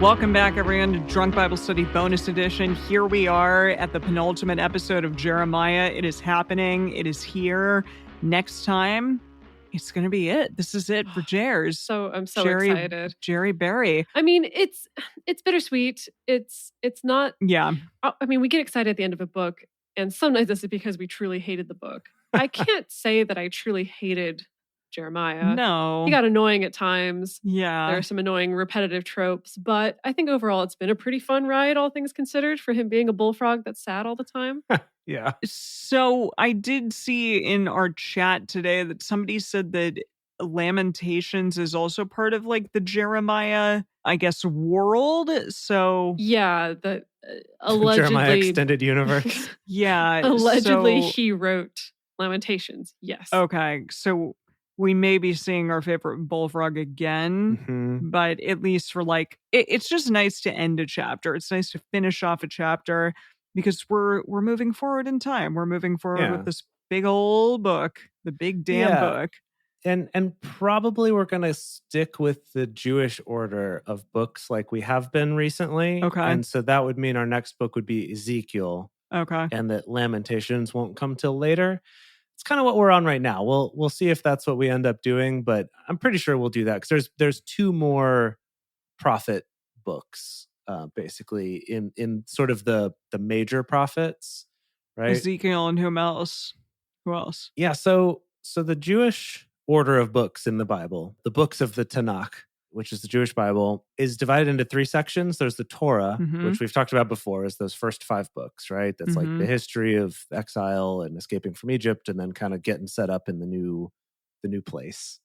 Welcome back, everyone, to Drunk Bible Study Bonus Edition. Here we are at the penultimate episode of Jeremiah. It is happening. It is here. Next time, it's going to be it. This is it for Jers. I'm so excited. Jerry Berry. I mean, it's bittersweet. It's not. Yeah. I mean, we get excited at the end of a book, and sometimes it's because we truly hated the book. I can't say that I truly hated Jeremiah. No. He got annoying at times. Yeah. There are some annoying repetitive tropes, but I think overall it's been a pretty fun ride, all things considered, for him being a bullfrog that's sad all the time. Yeah. So I did see in our chat today that somebody said that Lamentations is also part of like the Jeremiah, I guess, world. So yeah, the allegedly Jeremiah Extended Universe. Yeah. Allegedly he wrote Lamentations. Yes. Okay. So we may be seeing our favorite bullfrog again, but at least for like, it's just nice to end a chapter. It's nice to finish off a chapter because we're moving forward in time. We're moving forward with this big old book, the big damn book. And probably we're going to stick with the Jewish order of books like we have been recently. Okay. And so that would mean our next book would be Ezekiel. Okay. And that Lamentations won't come till later. It's kind of what we're on right now. We'll see if that's what we end up doing, but I'm pretty sure we'll do that because there's two more prophet books, basically in sort of the major prophets, right? Ezekiel and whom else? Who else? Yeah, so the Jewish order of books in the Bible, the books of the Tanakh, which is the Jewish Bible, is divided into three sections. There's the Torah, which we've talked about before, is those first 5 books, right? That's like the history of exile and escaping from Egypt and then kind of getting set up in the new place.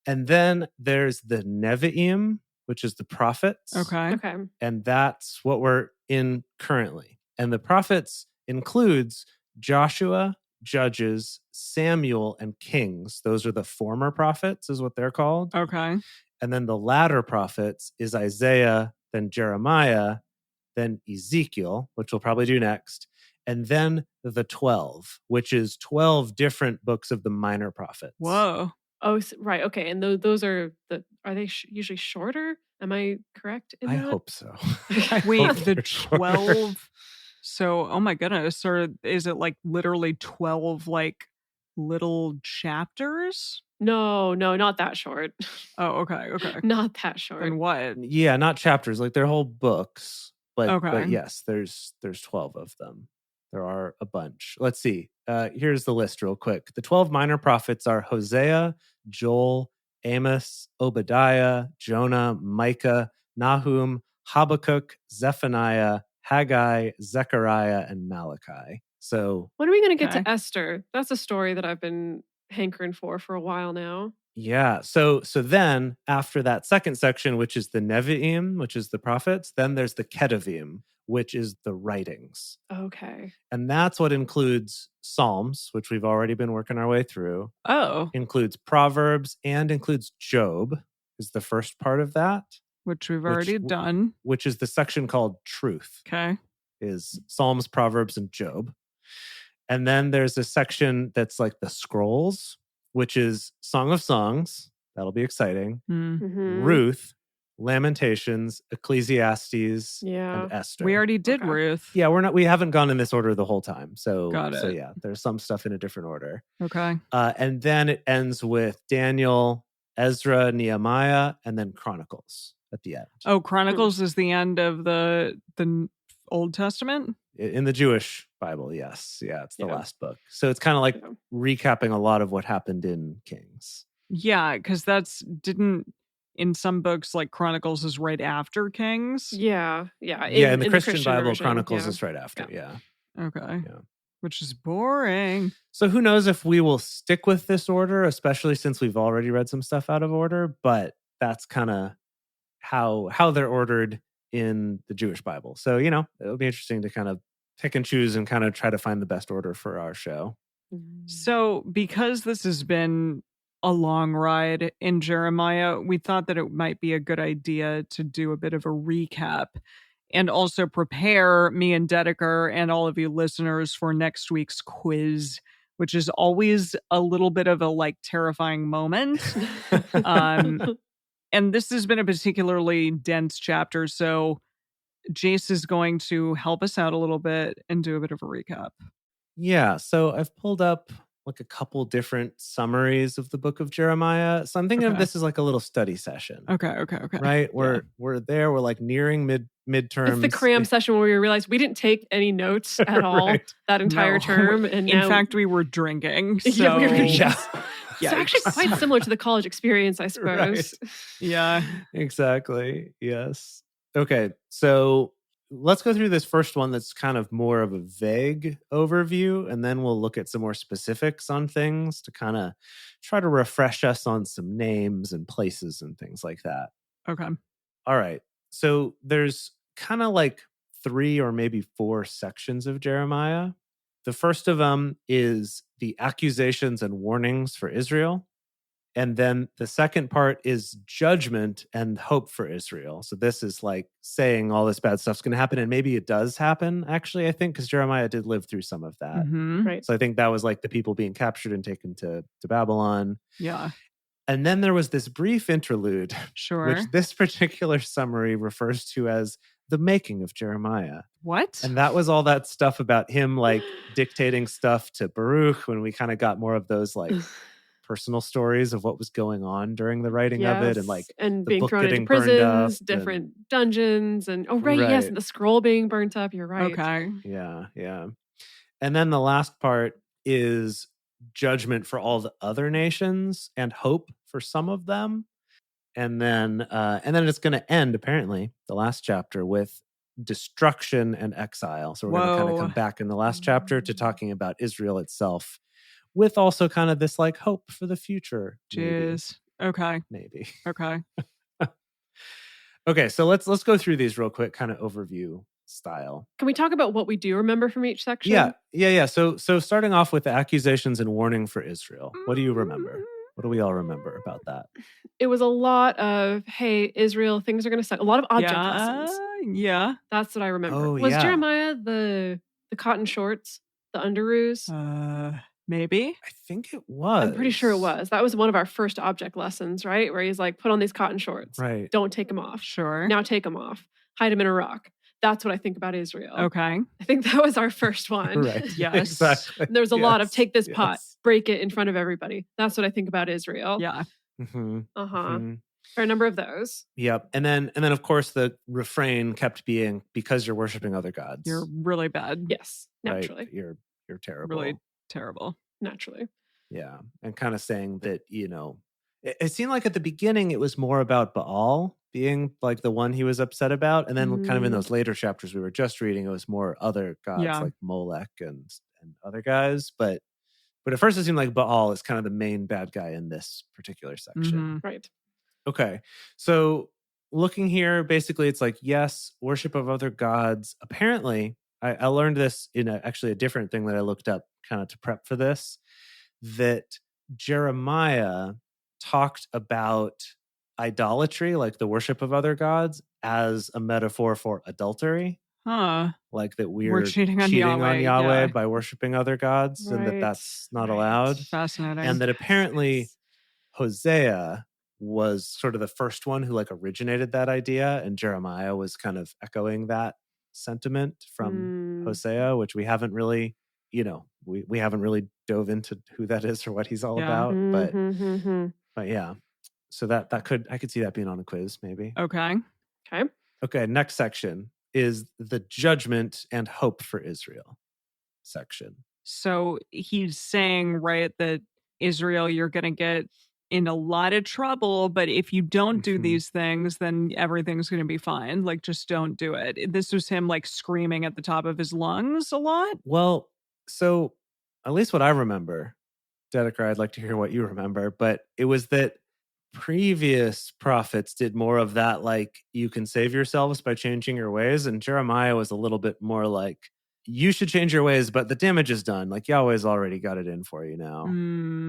And then there's the Nevi'im, which is the prophets. Okay. And that's what we're in currently. And the prophets includes Joshua, Judges, Samuel, and Kings. Those are the former prophets, is what they're called. Okay. And then the latter prophets is Isaiah, then Jeremiah, then Ezekiel, which we'll probably do next, and then the 12, which is 12 different books of the minor prophets. Whoa. Oh, right. Okay. And those are are they usually shorter? Am I correct in that? I hope so. Wait, the 12. So, oh my goodness. So is it like literally 12 like little chapters? No, not that short. Oh, okay. Not that short. And what? Yeah, not chapters, like they're whole books. But Okay. Yes, there's 12 of them. There are a bunch. Let's see. Here's the list real quick. The 12 minor prophets are Hosea, Joel, Amos, Obadiah, Jonah, Micah, Nahum, Habakkuk, Zephaniah, Haggai, Zechariah, and Malachi. So when are we going to get to Esther? That's a story that I've been hankering for a while now. Yeah. So then after that second section, which is the Nevi'im, which is the prophets, then there's the Ketuvim, which is the writings. Okay. And that's what includes Psalms, which we've already been working our way through. Oh. Includes Proverbs and includes Job is the first part of that. Which we've already done. Which is the section called Truth. Okay. Is Psalms, Proverbs, and Job. And then there's a section that's like the scrolls, which is Song of Songs. That'll be exciting. Ruth, Lamentations, Ecclesiastes, and Esther. We already did Ruth. Yeah, we haven't gone in this order the whole time. So, Got it. So yeah, there's some stuff in a different order. Okay. And then it ends with Daniel, Ezra, Nehemiah, and then Chronicles at the end. Oh, Chronicles is the end of the Old Testament? In the Jewish Bible, yes. Yeah, it's the last book. So it's kind of like recapping a lot of what happened in Kings. Yeah, because in some books, like Chronicles is right after Kings. Yeah. In the Christian Bible, version, Chronicles is right after, yeah. Okay. Yeah. Which is boring. So who knows if we will stick with this order, especially since we've already read some stuff out of order, but that's kind of how they're ordered in the Jewish Bible. So, it'll be interesting to kind of pick and choose and kind of try to find the best order for our show. So because this has been a long ride in Jeremiah, we thought that it might be a good idea to do a bit of a recap and also prepare me and Dedeker and all of you listeners for next week's quiz, which is always a little bit of a terrifying moment. And this has been a particularly dense chapter, so Jace is going to help us out a little bit and do a bit of a recap. Yeah, so I've pulled up like a couple different summaries of the book of Jeremiah. So I'm thinking of this as like a little study session. Okay. Right? We're like nearing midterms. It's the cram session where we realized we didn't take any notes at all that entire term. And in fact, we were drinking. So yeah, we were yeah, it's actually quite similar to the college experience, I suppose. Right. Yeah. Exactly. Yes. Okay. So let's go through this first one that's kind of more of a vague overview, and then we'll look at some more specifics on things to kind of try to refresh us on some names and places and things like that. Okay. All right. So there's kind of like 3 or maybe 4 sections of Jeremiah. The first of them is the accusations and warnings for Israel. And then the second part is judgment and hope for Israel. So this is like saying all this bad stuff's going to happen. And maybe it does happen, actually, I think, because Jeremiah did live through some of that. Mm-hmm. Right. So I think that was like the people being captured and taken to Babylon. Yeah. And then there was this brief interlude, Sure. which this particular summary refers to as the making of Jeremiah. What? And that was all that stuff about him like dictating stuff to Baruch, when we kind of got more of those like personal stories of what was going on during the writing of it, and like and the being book thrown into getting burned up prisons, different dungeons, and yes, and the scroll being burnt up. You're right. Okay. Yeah. And then the last part is judgment for all the other nations and hope for some of them. And then it's going to end, apparently, the last chapter with destruction and exile. So we're going to kind of come back in the last chapter to talking about Israel itself, with also kind of this like hope for the future. Jeez. Okay. Maybe. Okay. Okay, so let's go through these real quick, kind of overview style. Can we talk about what we do remember from each section? Yeah. So starting off with the accusations and warning for Israel. What do you remember? What do we all remember about that? It was a lot of, hey, Israel, things are going to suck. A lot of object lessons. Yeah. That's what I remember. Oh, was yeah. Jeremiah the cotton shorts, the underoos? Maybe. I think it was. I'm pretty sure it was. That was one of our first object lessons, right? Where he's like, put on these cotton shorts. Right. Don't take them off. Sure. Now take them off. Hide them in a rock. That's what I think about Israel. Okay. I think that was our first one. Right. Yes. Exactly. There's a lot of take this pot, break it in front of everybody. That's what I think about Israel. Yeah. Mm-hmm. Mm-hmm. There are a number of those. Yep. And then of course the refrain kept being, because you're worshiping other gods. You're really bad. Yes. Naturally. Right? You're terrible. Really terrible. Naturally. Yeah. And kind of saying that, it seemed like at the beginning it was more about Baal being like the one he was upset about. And then kind of in those later chapters we were just reading, it was more other gods like Molech and other guys. But at first it seemed like Baal is kind of the main bad guy in this particular section. Mm-hmm. Right. Okay. So looking here, basically it's like, yes, worship of other gods. Apparently, I learned this in actually a different thing that I looked up kind of to prep for this, that Jeremiah talked about idolatry, like the worship of other gods, as a metaphor for adultery. Huh. Like that we're cheating on Yahweh yeah. by worshiping other gods, right. and that's not allowed. Fascinating. And that apparently Hosea was sort of the first one who like originated that idea, and Jeremiah was kind of echoing that sentiment from Hosea, which we haven't really, we haven't really dove into who that is or what he's all about. But yeah, so I could see that being on a quiz maybe. Okay. Next section is the judgment and hope for Israel section. So he's saying, right, that Israel, you're going to get in a lot of trouble, but if you don't do these things, then everything's going to be fine. Like, just don't do it. This was him like screaming at the top of his lungs a lot. Well, so at least what I remember, Dedeker, I'd like to hear what you remember, but it was that previous prophets did more of that, like, you can save yourselves by changing your ways. And Jeremiah was a little bit more like, you should change your ways, but the damage is done. Like, Yahweh's already got it in for you now.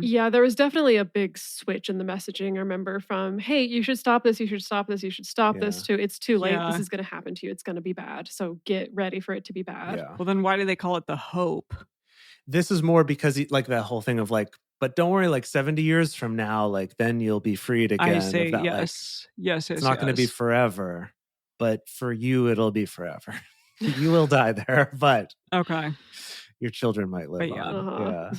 Yeah, there was definitely a big switch in the messaging. I remember from, hey, you should stop this, you should stop this, you should stop this, to it's too late. This is going to happen to you. It's going to be bad. So get ready for it to be bad. Yeah. Well, then why do they call it the hope? This is more because like that whole thing of like But don't worry, like 70 years from now, like then you'll be freed again. I say that, yes. Like, yes. It's not going to be forever, but for you, it'll be forever. You will die there, but okay. Your children might live on.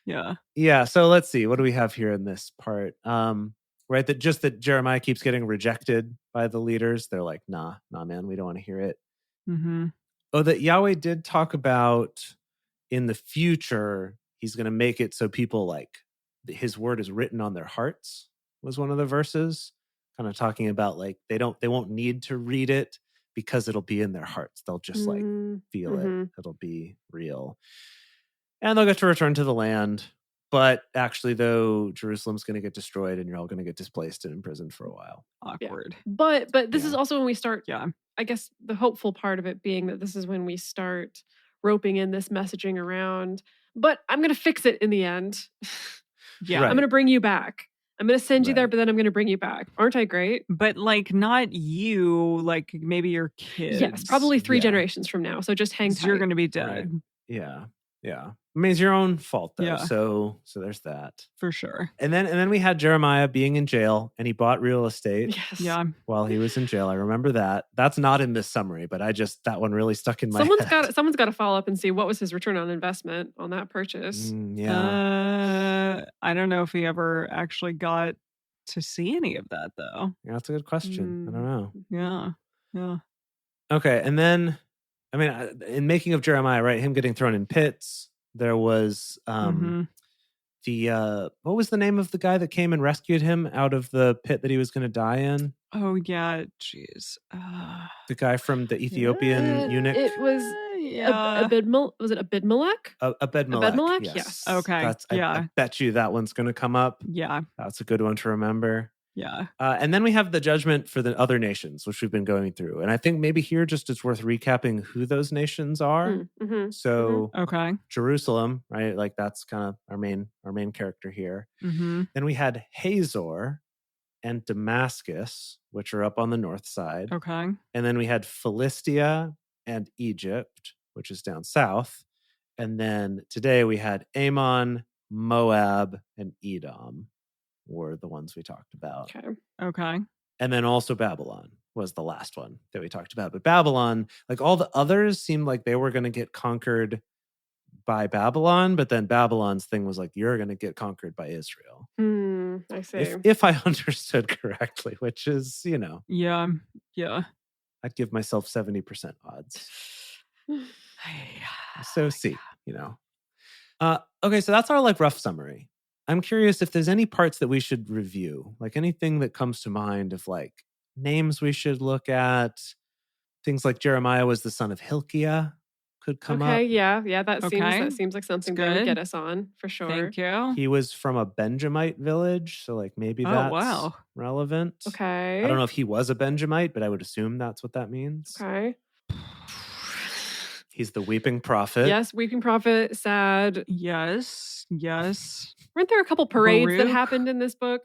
Uh-huh. Yeah. So let's see. What do we have here in this part? Right. That Jeremiah keeps getting rejected by the leaders. They're like, nah, man, we don't want to hear it. Mm-hmm. Oh, that Yahweh did talk about in the future, he's going to make it so people like his word is written on their hearts was one of the verses, kind of talking about like they won't need to read it because it'll be in their hearts. They'll just like feel it. It'll be real. And they'll get to return to the land. But actually, though, Jerusalem's going to get destroyed and you're all going to get displaced and imprisoned for a while. Awkward. Yeah. But this is also when we start, I guess the hopeful part of it being that this is when we start roping in this messaging around, but I'm going to fix it in the end. Yeah. Right. I'm going to bring you back. I'm going to send you there, but then I'm going to bring you back. Aren't I great? But like not you, like maybe your kids. Yes, probably 3 generations from now. So just hang tight. You're going to be dead. Right. Yeah. I mean, it's your own fault though. Yeah. So there's that. For sure. And then we had Jeremiah being in jail and he bought real estate. Yes. Yeah. While he was in jail. I remember that. That's not in this summary, but that one really stuck in my head. Someone's got to follow up and see what was his return on investment on that purchase. I don't know if he ever actually got to see any of that though. Yeah, that's a good question. I don't know. Yeah. Okay. And then, I mean, in Making of Jeremiah, right, him getting thrown in pits, there was what was the name of the guy that came and rescued him out of the pit that he was going to die in? Oh, yeah. Jeez. The guy from the Ethiopian eunuch? It was Abedmelech? Was it Abedmelech? Abedmelech, yes. Okay. I bet you that one's going to come up. Yeah. That's a good one to remember. Yeah. And then we have the judgment for the other nations, which we've been going through. And I think maybe here just it's worth recapping who those nations are. So okay. Jerusalem, right? Like that's kind of our main character here. Then we had Hazor and Damascus, which are up on the north side. Okay. And then we had Philistia and Egypt, which is down south. And then today we had Ammon, Moab, and Edom were the ones we talked about. Okay. And then also Babylon was the last one that we talked about. But Babylon, like all the others seemed like they were going to get conquered by Babylon, but then Babylon's thing was like, you're going to get conquered by Israel. I see. If I understood correctly, which is, Yeah. I'd give myself 70% odds. So see, okay, so that's our like rough summary. I'm curious if there's any parts that we should review, like anything that comes to mind of like names we should look at. Things like Jeremiah was the son of Hilkiah could come up. Okay, yeah, that seems like something that would get us on for sure. Thank you. He was from a Benjamite village, so like maybe that's relevant. Okay. I don't know if he was a Benjamite, but I would assume that's what that means. Okay. He's the weeping prophet. Yes, weeping prophet, sad. Yes. Weren't there a couple parades that happened in this book?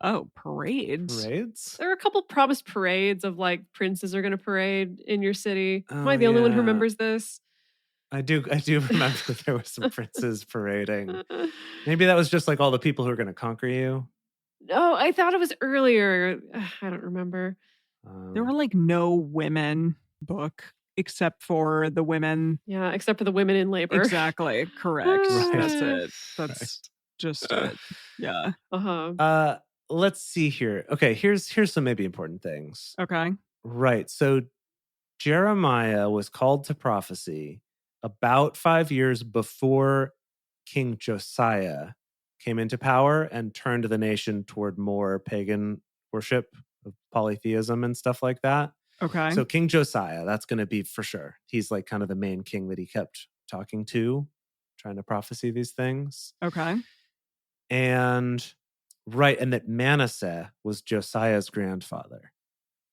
Oh, parades? There are a couple promised parades of like princes are going to parade in your city. Am I the only one who remembers this? I do remember that there were some princes parading. Maybe that was just like all the people who are going to conquer you. No, I thought it was earlier. I don't remember. There were like no women book. Except for the women. Yeah, except for the women in labor. Exactly. Correct. Right. That's it. That's just it. Yeah. Let's see here. Okay, here's some maybe important things. Okay. Right. So Jeremiah was called to prophecy about 5 years before King Josiah came into power and turned the nation toward more pagan worship of polytheism and stuff like that. Okay. So King Josiah, that's going to be for sure. He's like kind of the main king that he kept talking to, trying to prophesy these things. Okay. And that Manasseh was Josiah's grandfather.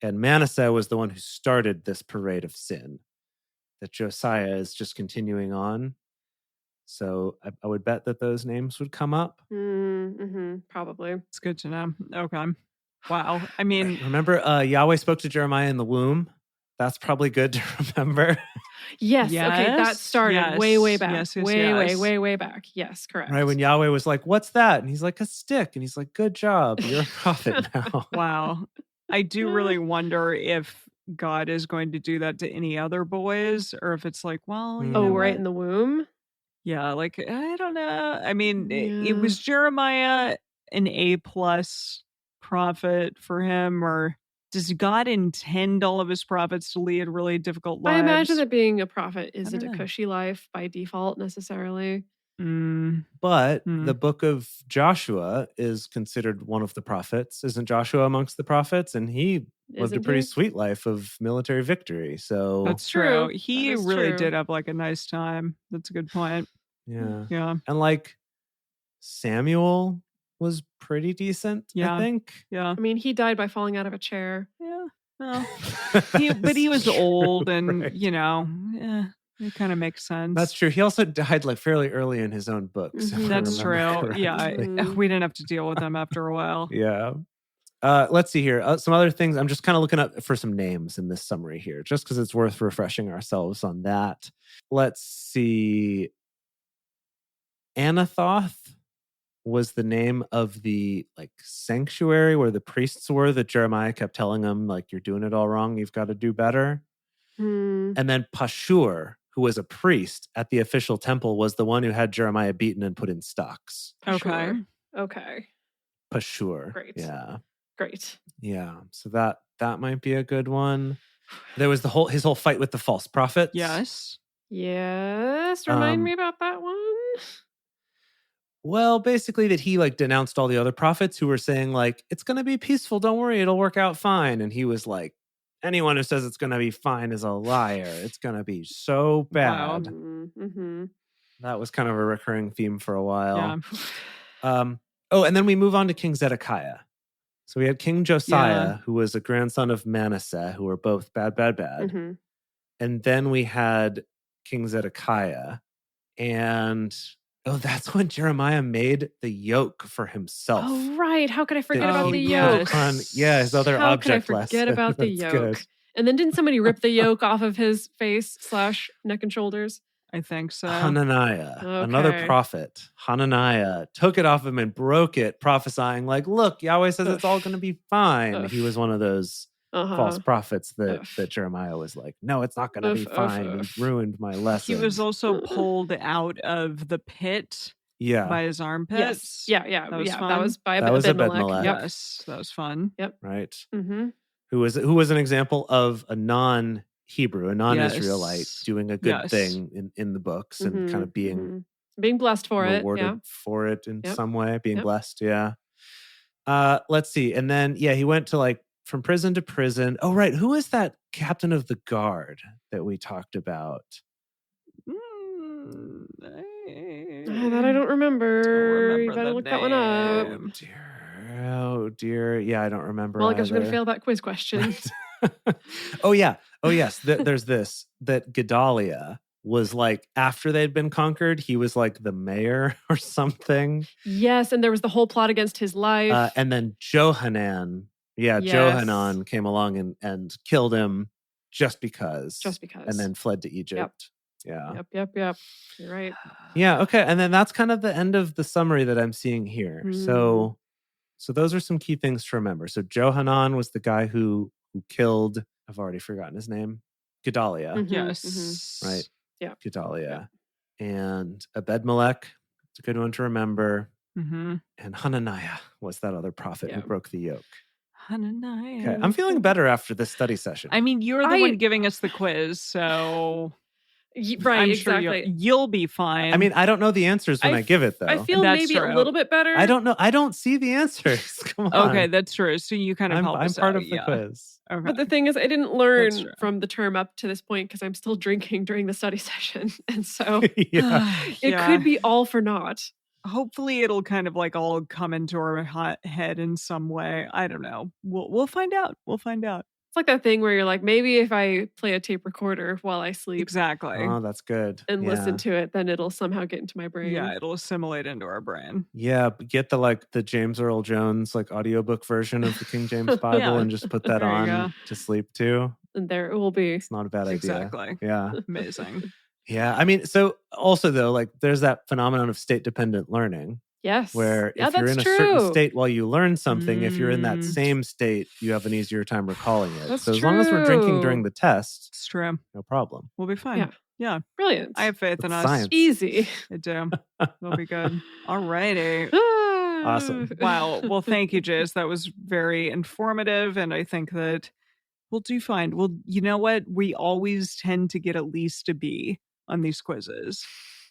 And Manasseh was the one who started this parade of sin that Josiah is just continuing on. So I would bet that those names would come up. Probably. It's good to know. Okay. Wow. I mean, remember Yahweh spoke to Jeremiah in the womb. That's probably good to remember. Yes. Okay, that started way back. Way back. Yes, correct. Right, when Yahweh was like, "What's that?" And he's like, "A stick." And he's like, "Good job. You're a prophet now." Wow. I do really wonder if God is going to do that to any other boys, or if it's like, well, you know right what? in the womb? Yeah, like, I don't know. I mean, it was Jeremiah an A+ prophet for him, or does God intend all of his prophets to lead really difficult lives? I imagine that being a prophet isn't a cushy life by default necessarily. But the book of Joshua is considered one of the prophets. Isn't Joshua amongst the prophets? And he lived a pretty sweet life of military victory. So that's true. He really did have like a nice time. That's a good point. Yeah. And like Samuel was pretty decent, I think. Yeah. I mean, he died by falling out of a chair. Yeah. Well, but he was old and, you know, it kind of makes sense. That's true. He also died like fairly early in his own books. That's true. Correctly. Yeah. We didn't have to deal with them after a while. Yeah. Let's see here. Some other things. I'm just kind of looking up for some names in this summary here, just because it's worth refreshing ourselves on that. Let's see. Anathoth was the name of the like sanctuary where the priests were that Jeremiah kept telling them, like, you're doing it all wrong. You've got to do better. And then Pashur, who was a priest at the official temple, was the one who had Jeremiah beaten and put in stocks. Okay. Pashur. Great. Yeah. Great. Yeah. So that might be a good one. There was his whole fight with the false prophets. Yes. Remind me about that one. Well, basically that he like denounced all the other prophets who were saying like, it's going to be peaceful. Don't worry. It'll work out fine. And he was like, anyone who says it's going to be fine is a liar. It's going to be so bad. Wow. That was kind of a recurring theme for a while. Yeah. And then we move on to King Zedekiah. So we had King Josiah, who was a grandson of Manasseh, who were both bad. And then we had King Zedekiah. And that's when Jeremiah made the yoke for himself. Oh, right. How could I forget about the yoke? His other object lesson. How could I forget about the yoke? Good. And then didn't somebody rip the yoke off of his face / neck and shoulders? I think so. Hananiah, another prophet. Hananiah took it off him and broke it, prophesying like, look, Yahweh says it's all going to be fine. He was one of those false prophets that Jeremiah was like, no, it's not going to be fine. He ruined my lesson. He was also pulled out of the pit by his armpits. Yes. Yeah. That was fun. That was by Ebed-Melech. Yes, that was fun. Yep. Right. Who was an example of a non-Hebrew, a non-Israelite doing a good thing in the books and kind of being blessed for rewarded for it in some way, being blessed. Yeah. Let's see. And then, he went to like from prison to prison. Oh, right. Who is that captain of the guard that we talked about? That I don't remember. You gotta look that one up. Oh dear. Yeah, I don't remember. Well, I guess we're gonna fail that quiz question. Oh yes. There's this that Gedaliah was like after they'd been conquered, he was like the mayor or something. Yes, and there was the whole plot against his life. And then Johanan. Yeah, yes. Johanan came along and killed him just because. And then fled to Egypt. Yeah. Yep. You're right. Yeah, okay. And then that's kind of the end of the summary that I'm seeing here. So those are some key things to remember. So Johanan was the guy who killed, I've already forgotten his name, Gedaliah. Yes. Right? Yeah. Gedaliah. And Ebed-Melech, it's a good one to remember. And Hananiah was that other prophet who broke the yoke. Hananiah. Okay, I'm feeling better after this study session. I mean, you're the one giving us the quiz, so... Right, I'm exactly. Sure you'll be fine. I mean, I don't know the answers when I give it, though. I feel maybe a little bit better. I don't know. I don't see the answers. Come on. Okay, that's true. So you kind of help us I'm part out. of the quiz. Okay. But the thing is, I didn't learn from the term up to this point because I'm still drinking during the study session. And so it could be all for naught. Hopefully it'll kind of like all come into our head in some way. I don't know. We'll find out. It's like that thing where you're like, maybe if I play a tape recorder while I sleep. Exactly. Oh, that's good. And listen to it, then it'll somehow get into my brain. Yeah, it'll assimilate into our brain. Yeah, get the James Earl Jones like audiobook version of the King James Bible and just put that on to sleep to. and there it will be. It's not a bad idea. Exactly. Yeah. Amazing. Yeah. I mean, so also though, like there's that phenomenon of state-dependent learning. Yes. Where if you're in a certain state while you learn something, if you're in that same state, you have an easier time recalling it. That's so as long as we're drinking during the test, it's true. No problem. We'll be fine. Yeah. Brilliant. I have faith in us. Science. Easy. I do. We'll be good. All righty. Awesome. Wow. Well, thank you, Jace. That was very informative. And I think that we'll do fine. Well, you know what? We always tend to get at least a B on these quizzes.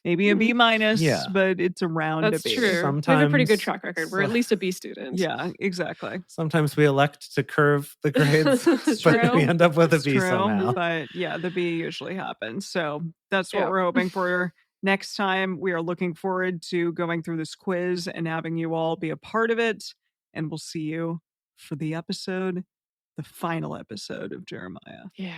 Maybe a B minus, but it's around That's a B. true. Sometimes, we have a pretty good track record. We're at least a B student. Yeah, exactly. Sometimes we elect to curve the grades, but we end up with a B somehow. But yeah, the B usually happens. So that's what we're hoping for next time. We are looking forward to going through this quiz and having you all be a part of it. And we'll see you for the final episode of Jeremiah. Yeah.